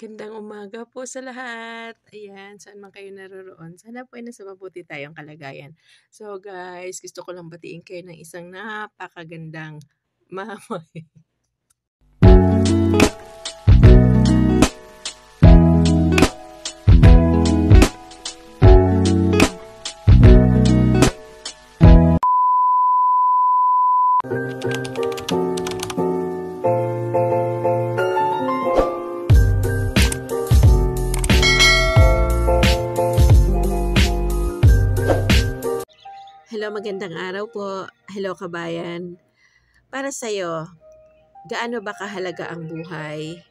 Gandang umaga po sa lahat. Ayan, saan man kayo naroroon. Sana po ay nasa mabuti tayong kalagayan. So guys, gusto ko lang batiin kayo ng isang napakagandang mamay. Hello, magandang araw po. Hello, kabayan. Para sa'yo, gaano ba kahalaga ang buhay?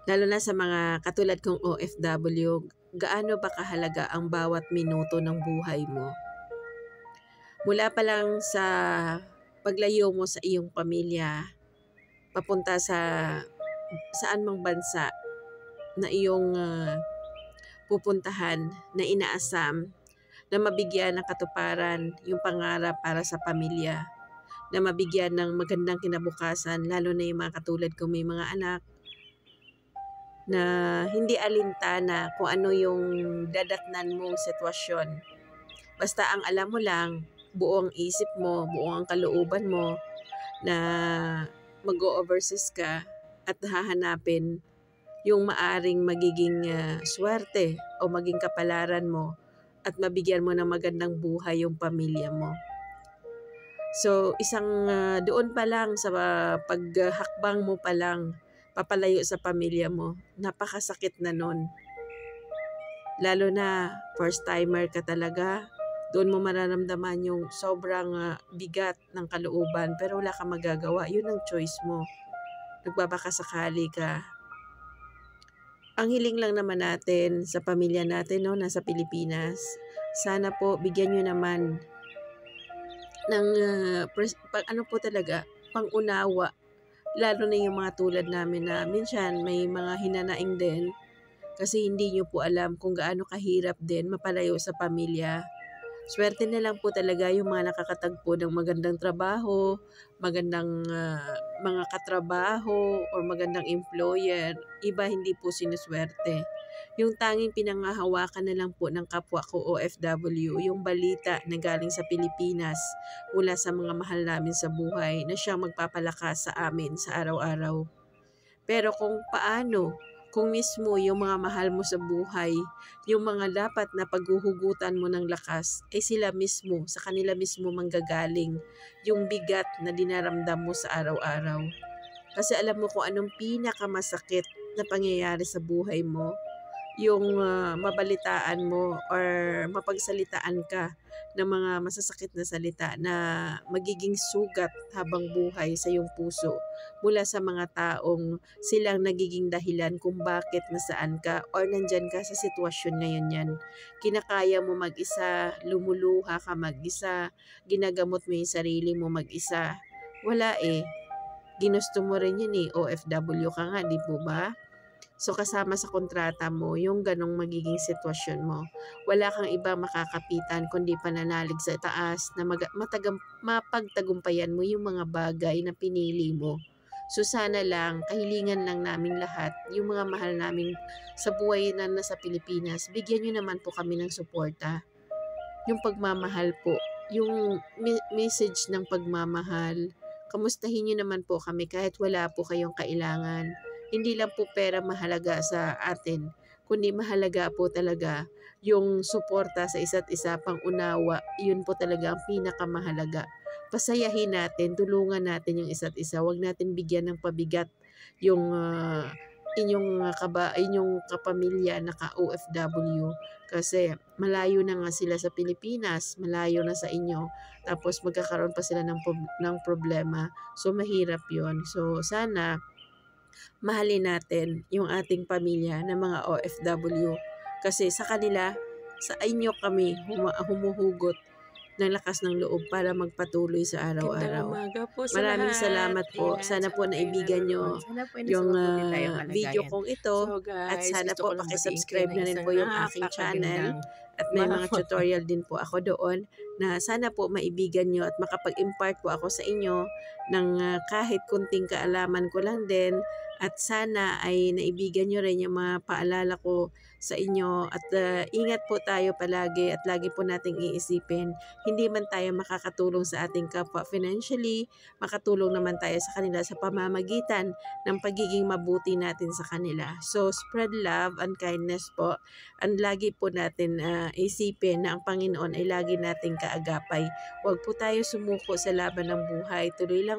Lalo na sa mga katulad kong OFW, gaano ba kahalaga ang bawat minuto ng buhay mo? Mula pa lang sa paglayo mo sa iyong pamilya, papunta sa saan mang bansa na iyong pupuntahan, na inaasam, na mabigyan ng katuparan yung pangarap para sa pamilya, na mabigyan ng magandang kinabukasan, lalo na yung mga katulad kong may mga anak, na hindi alintana kung ano yung dadatnan mong sitwasyon. Basta ang alam mo lang, buong isip mo, buong ang kalooban mo, na mag-o-overseas ka at hahanapin yung maaring magiging swerte o maging kapalaran mo at mabigyan mo ng magandang buhay yung pamilya mo. So, isang doon pa lang sa paghakbang mo pa lang, papalayo sa pamilya mo, napakasakit na nun. Lalo na first timer ka talaga, doon mo mararamdaman yung sobrang bigat ng kalooban pero wala kang magagawa. Yun ang choice mo. Nagbabakasakali ka. Ang hiling lang naman natin sa pamilya natin, no, nasa Pilipinas, sana po bigyan nyo naman ng pang-unawa, lalo na yung mga tulad namin na minsan may mga hinanaing din kasi hindi nyo po alam kung gaano kahirap din mapalayo sa pamilya. Swerte na lang po talaga yung mga nakakatagpo ng magandang trabaho, magandang mga katrabaho, or magandang employer. Iba hindi po sinuswerte. Yung tanging pinangahawakan na lang po ng kapwa ko OFW, yung balita na galing sa Pilipinas mula sa mga mahal namin sa buhay na siyang magpapalakas sa amin sa araw-araw. Pero kung paano, kung mismo yung mga mahal mo sa buhay, yung mga dapat na paghuhugutan mo ng lakas, ay sila mismo, sa kanila mismo manggagaling yung bigat na dinaramdam mo sa araw-araw. Kasi alam mo kung anong pinakamasakit na pangyayari sa buhay mo, yung mabalitaan mo or mapagsalitaan ka ng mga masasakit na salita na magiging sugat habang buhay sa iyong puso mula sa mga taong silang nagiging dahilan kung bakit nasaan ka or nandyan ka sa sitwasyon ngayon yan. Kinakaya mo mag-isa, lumuluha ka mag-isa, ginagamot mo yung sarili mo mag-isa. Wala eh. Ginusto mo rin yun eh. OFW ka nga, di po ba? So kasama sa kontrata mo yung ganong magiging sitwasyon mo. Wala kang iba makakapitan kundi pananalig sa taas na mapagtagumpayan mo yung mga bagay na pinili mo. So sana lang, kahilingan lang namin lahat, yung mga mahal namin sa buhay na nasa Pilipinas, bigyan nyo naman po kami ng suporta. Yung pagmamahal po, yung message ng pagmamahal, kamustahin nyo naman po kami kahit wala po kayong kailangan. Hindi lang po pera mahalaga sa atin, kundi mahalaga po talaga yung suporta sa isa't isa, pang-unawa. Yun po talaga ang pinakamahalaga. Pasayahin natin, tulungan natin yung isa't isa. Huwag natin bigyan ng pabigat yung inyong kapamilya na ka-OFW. Kasi malayo na nga sila sa Pilipinas, malayo na sa inyo. Tapos magkakaroon pa sila ng problema. So mahirap yun. So sana mahalin natin yung ating pamilya ng mga OFW kasi sa kanila, sa inyo kami humuhugot ng lakas ng loob para magpatuloy sa araw-araw. Maraming salamat po. Sana po naibigan nyo yung video kong ito at sana po pakisubscribe na rin po yung aking channel at may mga tutorial din po ako doon na sana po maibigan nyo at makapag-impart po ako sa inyo ng kahit kunting kaalaman ko lang din At sana ay naibigan nyo rin yung mga paalala ko sa inyo at ingat po tayo palagi at lagi po nating iisipin, hindi man tayo makakatulong sa ating kapwa financially, makatulong naman tayo sa kanila sa pamamagitan ng pagiging mabuti natin sa kanila. So spread love and kindness po, and lagi po natin isipin na ang Panginoon ay lagi nating kaagapay. Huwag po tayo sumuko sa laban ng buhay, tuloy lang